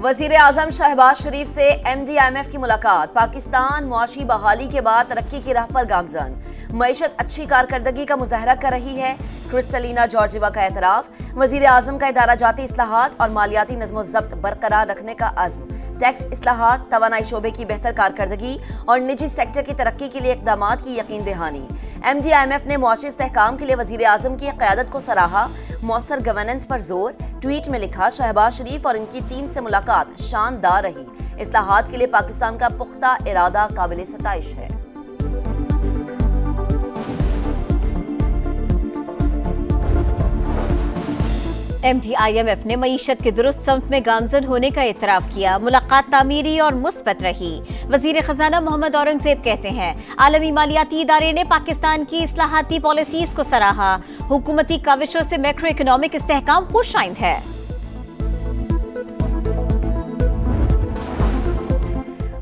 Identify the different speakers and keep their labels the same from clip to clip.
Speaker 1: वजीर आजम शहबाज शरीफ से MD-IMF की मुलाकात। पाकिस्तान मुआशी बहाली के बाद तरक्की की राह पर गामजन। मईशत अच्छी कारकर्दगी का मुजाहरा कर रही है। क्रिस्टलिना जॉर्जिवा का एतराफ। वजीर आजम का इदारा जाती इस्लाहात और मालियाती नज़्म-ओ-ज़ब्त बरकरार रखने का अज़्म। टैक्स इस्लाहात, तवानाई शोबे की बेहतर कारकर्दगी और निजी सेक्टर की तरक्की के लिए इक़दामात की यकीन दहानी। MD-IMF ने मुआशी इस्तेहकाम के लिए वजीर आजम की क़यादत को सराहा। मौसर गवर्नेंस पर जोर। ट्वीट में लिखा, शहबाज शरीफ और इनकी टीम से मुलाकात शानदार रही। इस्लाहात के लिए पाकिस्तान का पुख्ता इरादा काबिल सताइश है।
Speaker 2: MD-IMF ने मईशत के दुरुस्त समत में गामजन होने का इतराफ किया। मुलाकात तामीरी और मुस्बत रही। वजीर खजाना मोहम्मद औरंगजेब कहते हैं, आलमी मालियाती इदारे ने पाकिस्तान की इस्लाहाती पॉलिसीज को सराहा। हुकूमती काविशों से मैक्रो इकोनॉमिक इस्तेहकाम खुश आइंद है।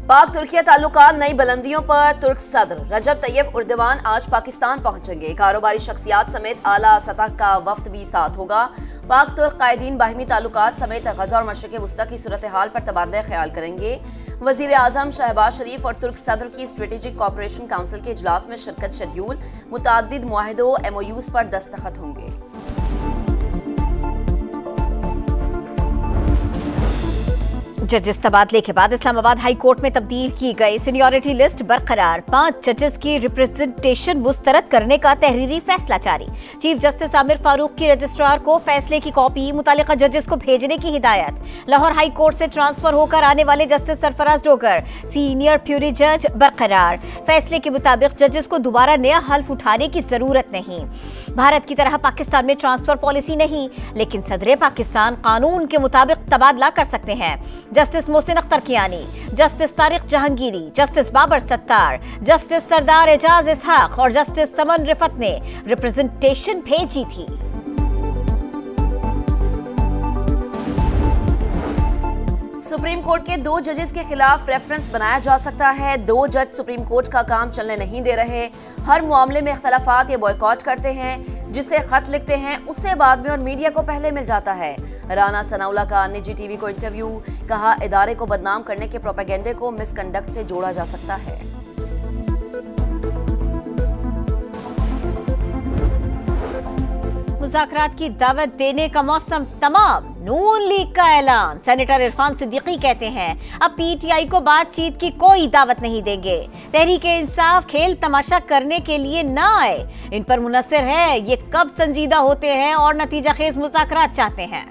Speaker 1: पाक तुर्किया ताल्लुकात नई बुलंदियों पर। तुर्क सदर रजब तैयब उर्दवान आज पाकिस्तान पहुंचेंगे। कारोबारी शख्सियात समेत आला सतह का वफ्द भी साथ होगा। पाक तुर्क कायदीन बाहिमी ताल्लुकात समेत गजा और मशरिक़ वुस्ता की सूरत हाल पर तबादला ख्याल करेंगे। वजीर आजम शहबाज शरीफ और तुर्क सदर की स्ट्रेटेजिक कॉपरेशन काउंसिल के इजलास में शिरकत शेड्यूल। मुताद्दिद मुआहिदों MOUs पर दस्तखत होंगे।
Speaker 2: जजेस तबादले के बाद इस्लामाबाद हाई कोर्ट में तब्दील की गई। सीनियरिटी लिस्ट बरकरार। 5 जजेस की रिप्रेजेंटेशन मुस्तरद करने का तहरीरी फैसला जारी। चीफ जस्टिस आमिर फारूक की रजिस्ट्रार को फैसले की कॉपी मुतालिका जजेस को भेजने की हिदायत। लाहौर हाई कोर्ट से ट्रांसफर होकर आने वाले justice Sarfaraz Dogar senior puree जज बरकरार। फैसले के मुताबिक जजेस को दोबारा नया हल्फ उठाने की जरूरत नहीं। भारत की तरह पाकिस्तान में ट्रांसफर पॉलिसी नहीं, लेकिन सदर पाकिस्तान कानून के मुताबिक तबादला कर सकते हैं। Justice Mohsin Akhtar Kiyani, justice Tariq Jahangiri, justice Babar Sattar, justice Sardar Ejaz Ishaq और जस्टिस समन रिफत ने रिप्रेजेंटेशन भेजी थी।
Speaker 1: सुप्रीम कोर्ट के 2 जजेस के खिलाफ रेफरेंस बनाया जा सकता है। 2 जज सुप्रीम कोर्ट का काम चलने नहीं दे रहे। हर मामले में इख्तलाफात या बॉयकॉट करते हैं। जिसे खत लिखते हैं उससे बाद में और मीडिया को पहले मिल जाता है। राना सनाउल्लाह का निजी टीवी को इंटरव्यू। कहा, इदारे को बदनाम करने के प्रोपेगेंडे को मिसकंडक्ट से जोड़ा जा सकता है।
Speaker 2: मुज़ाकरात की दावत देने का मौसम तमाम। नून लीग का ऐलान। सेनेटर इरफान सिद्दीकी कहते हैं, अब PTI को बातचीत की कोई दावत नहीं देंगे। तहरीके इंसाफ खेल तमाशा करने के लिए ना आए। इन पर मुनसर है ये कब संजीदा होते हैं और नतीजा खेज मुज़ाकरात चाहते हैं।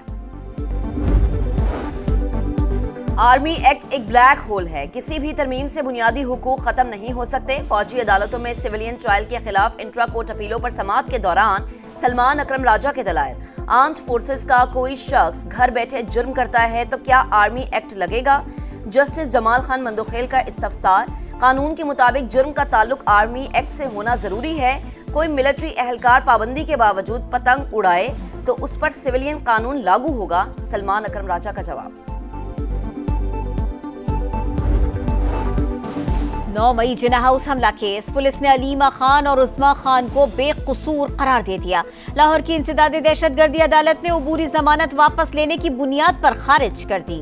Speaker 1: आर्मी एक्ट एक ब्लैक होल है। किसी भी तरमीम से बुनियादी हुकूक खत्म नहीं हो सकते। फौजी अदालतों में सिविलियन ट्रायल के खिलाफ इंट्रा कोर्ट अपीलों पर समाअत के दौरान सलमान अकरम राजा के दलाइल। आर्म्ड फोर्सेस का कोई शख्स घर बैठे जुर्म करता है तो क्या आर्मी एक्ट लगेगा? जस्टिस जमाल खान मंदोखेल का इस्तफसार। कानून के मुताबिक जुर्म का ताल्लुक आर्मी एक्ट से होना जरूरी है। कोई मिलिट्री एहलकार पाबंदी के बावजूद पतंग उड़ाए तो उस पर सिविलियन कानून लागू होगा। सलमान अकरम राजा का जवाब।
Speaker 2: 9 मई जिना हाउस हमला केस। पुलिस ने अलीमा खान और उस्मा खान को बेकसूर करार दे दिया। लाहौर की इंसदादी दहशतगर्दी अदालत ने अबूरी जमानत वापस लेने की बुनियाद पर खारिज कर दी।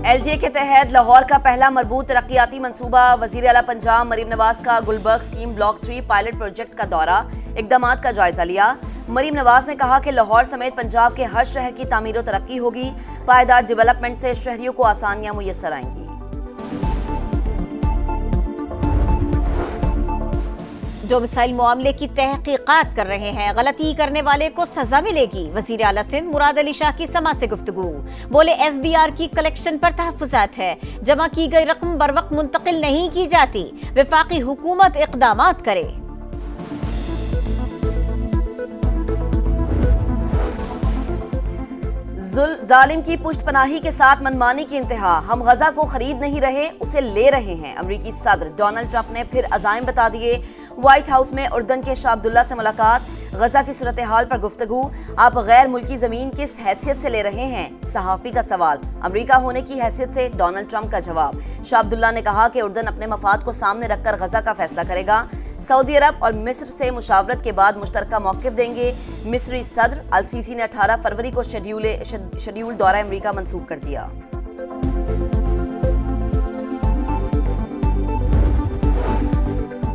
Speaker 1: LGA के तहत लाहौर का पहला मरबूत तरक्याती मंसूबा। वजीर आला पंजाब मरीम नवाज का Gulberg scheme block 3 pilot project का दौरा। इक़दामात का जायजा लिया। मरीम नवाज ने कहा कि लाहौर समेत पंजाब के हर शहर की तामीर और तरक्की होगी। पायदार डेवलपमेंट से शहरियों को आसानियां मुयस्सर आएंगी।
Speaker 2: जो मिसाइल मामले की तहकीकात कर रहे हैं, गलती करने वाले को सजा मिलेगी। वजीर आला सिंध मुराद अली शाह की समा से गुफ्तगू। बोले, FBR की कलेक्शन पर तहफ़्फ़ुज़ात है। जमा की गई रकम बर वक्त मुंतकिल नहीं की जाती। वफाकी हुकूमत इक़दामात करे।
Speaker 1: जालिम की पुष्टपनाही के साथ मनमानी की इंतहा। हम गजा को खरीद नहीं रहे, उसे ले रहे हैं। अमरीकी सदर डोनाल्ड ट्रंप ने फिर अज़ाइम बता दिए। व्हाइट हाउस में उर्दन के शाह अब्दुल्ला से मुलाकात। गजा की सूरत हाल पर गुफ्तगू। आप गैर मुल्की जमीन किस हैसियत से ले रहे हैं? सहाफ़ी का सवाल। अमरीका होने की हैसियत से डोनाल्ड ट्रंप का जवाब। शाह अब्दुल्ला ने कहा कि उर्दन अपने मफाद को सामने रखकर गजा का फैसला करेगा। सऊदी अरब और मिस्र से मुशावरत के बाद मुश्तरका मौक़िफ़ देंगे। मिस्री सदर अल सीसी ने 18 फरवरी को शेड्यूल दौरा अमरीका मंसूख कर दिया।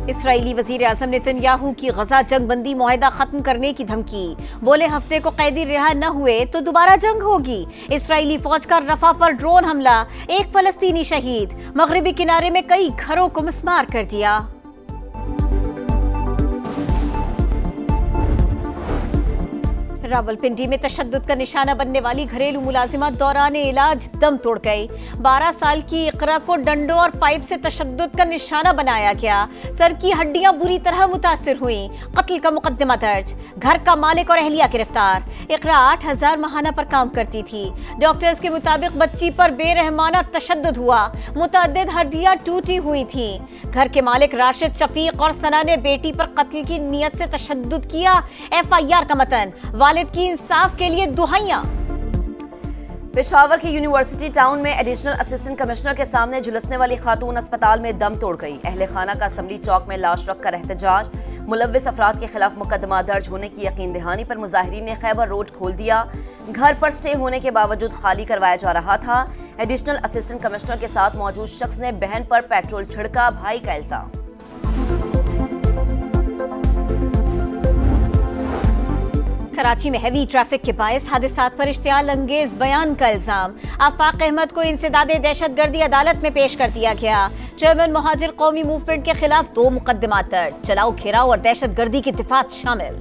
Speaker 2: इसराइली वजीर आजम नेतन्याहू की गजा जंग बंदी मुआहदा खत्म करने की धमकी। बोले हफ्ते को कैदी रिहा न हुए तो दोबारा जंग होगी। इसराइली फौज का रफा पर ड्रोन हमला, एक फलस्तीनी शहीद। मगरिबी किनारे में कई घरों को मिसमार कर दिया। रावलपिंडी में तशद्दुद का निशाना बनने वाली घरेलू मुलाजिमा दौरान इलाज दम तोड़ गई। 12 साल की इकरा को डंडों और पाइप से तशद्दुद का निशाना बनाया गया। सर की हड्डियां बुरी तरह मुतासिर हुई। कत्ल का मुकदमा दर्ज। घर का मालिक और अहलिया गिरफ्तार। इकरा 8000 माहाना पर काम करती थी। डॉक्टर्स के मुताबिक बच्ची पर बेरहमाना तशद्दुद हुआ। मुतअद्दिद हड्डियां टूटी हुई थी। घर के मालिक राशिद, शफीक और सना ने बेटी पर कत्ल की नीयत से तशद्दुद किया। FIR का मतन, वालिद की इंसाफ के लिए दुहाइयां।
Speaker 1: पेशावर के यूनिवर्सिटी टाउन में एडिशनल असिस्टेंट कमिश्नर के सामने झुलसने वाली खातून अस्पताल में दम तोड़ गई। अहले खाना का असम्बली चौक में लाश रखकर एहतजाज। मुलव्विस अफराद के खिलाफ मुकदमा दर्ज होने की यकीन दहानी पर मुजाहिरीन ने खैबर रोड खोल दिया। घर पर स्टे होने के बावजूद खाली करवाया जा रहा था। एडिशनल असिस्टेंट कमिश्नर के साथ मौजूद शख्स ने बहन पर पेट्रोल छिड़का। भाई का इल्जाम।
Speaker 2: कराची में हैवी ट्रैफिक के बायस हादसात पर इश्तियाल अंगेज बयान का इल्जाम। आफाक अहमद को इंसदादे दहशतगर्दी अदालत में पेश कर दिया गया। चेयरमैन मुहाजिर कौमी मूवमेंट के खिलाफ 2 मुकदमा दर्ज। चलाओ घेराव और दहशतगर्दी की दिफात शामिल।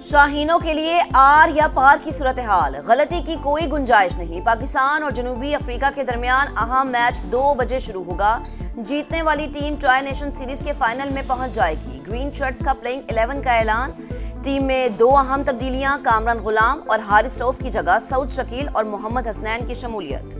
Speaker 1: शाहीनों के लिए आर या पार की सूरत हाल, गलती की कोई गुंजाइश नहीं। पाकिस्तान और जनूबी अफ्रीका के दरमियान अहम मैच 2 बजे शुरू होगा। जीतने वाली टीम ट्राई नेशन सीरीज के फाइनल में पहुंच जाएगी। ग्रीन शर्ट्स का प्लेइंग 11 का ऐलान। टीम में 2 अहम तब्दीलियां, कामरान गुलाम और हारिस रऊफ की जगह सऊद शकील और मोहम्मद हसनैन की शमूलियत।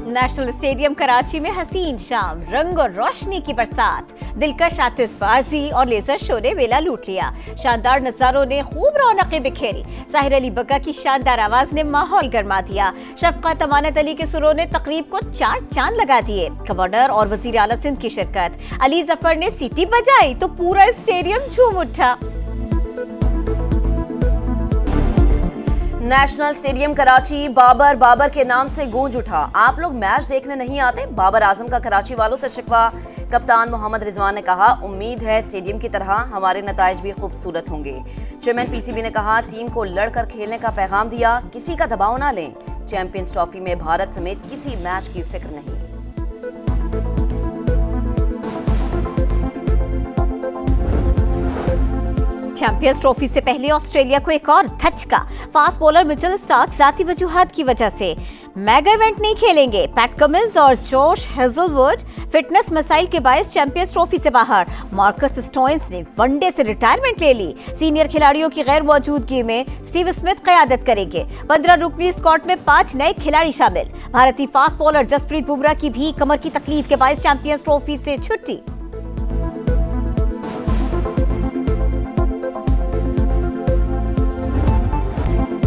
Speaker 2: नेशनल स्टेडियम कराची में हसीन शाम, रंग और रोशनी की बरसात, दिलकश आतिशबाजी और लेजर शो ने वेला लूट लिया। शानदार नजारों ने खूब रौनकें बिखेरी। साहिर अली बग्गा की शानदार आवाज ने माहौल गर्मा दिया। शफकत अमानत अली के सुरों ने तकरीब को 4 चांद लगा दिए। गवर्नर और वजीर आला सिंध की शिरकत। अली जफर ने सीटी बजाई तो पूरा स्टेडियम झूम उठा।
Speaker 1: नेशनल स्टेडियम कराची बाबर के नाम से गूंज उठा। आप लोग मैच देखने नहीं आते? बाबर आजम का कराची वालों से शिकवा। कप्तान मोहम्मद रिजवान ने कहा, उम्मीद है स्टेडियम की तरह हमारे नताइज भी खूबसूरत होंगे। चेयरमैन PCB ने कहा, टीम को लड़कर खेलने का पैगाम दिया, किसी का दबाव ना लें। चैंपियंस ट्रॉफी में भारत समेत किसी मैच की फिक्र नहीं।
Speaker 2: चैंपियंस ट्रॉफी से पहले ऑस्ट्रेलिया को एक और धचका। फास्ट बॉलर मिचेल स्टार्क जाती वजूहात की वजह से मेगा इवेंट नहीं खेलेंगे। पैट कमिंस और जॉश हेजलवुड फिटनेस मसाइल के बायस चैंपियंस ट्रॉफी से बाहर। मार्कस स्टोइन्स ने वनडे से रिटायरमेंट ले ली। सीनियर खिलाड़ियों की गैर मौजूदगी में स्टीव स्मिथ क़यादत करेंगे। 15 रुकनी स्क्वाड में 5 नए खिलाड़ी शामिल। भारतीय फास्ट बॉलर जसप्रीत बुमराह की भी कमर की तकलीफ के बायस चैंपियंस ट्रॉफी से छुट्टी।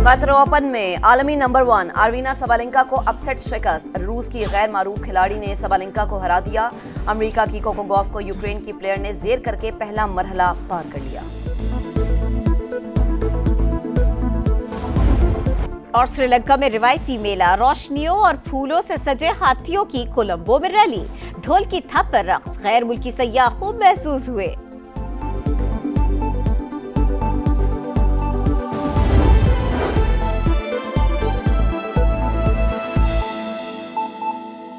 Speaker 1: कतर ओपन में आलमी नंबर 1 अरवीना सबालेंका को अपसेट शिकस्त। रूस की गैर मारूफ खिलाड़ी ने सबालेंका को हरा दिया। अमेरिका की कोको गॉफ को यूक्रेन की प्लेयर ने जेर करके पहला मरहला पार कर लिया।
Speaker 2: और श्रीलंका में रिवायती मेला, रोशनियों और फूलों से सजे हाथियों की कोलंबो में रैली। ढोल की थप पर रक्स, गैर मुल्की सयाह खूब महसूस हुए।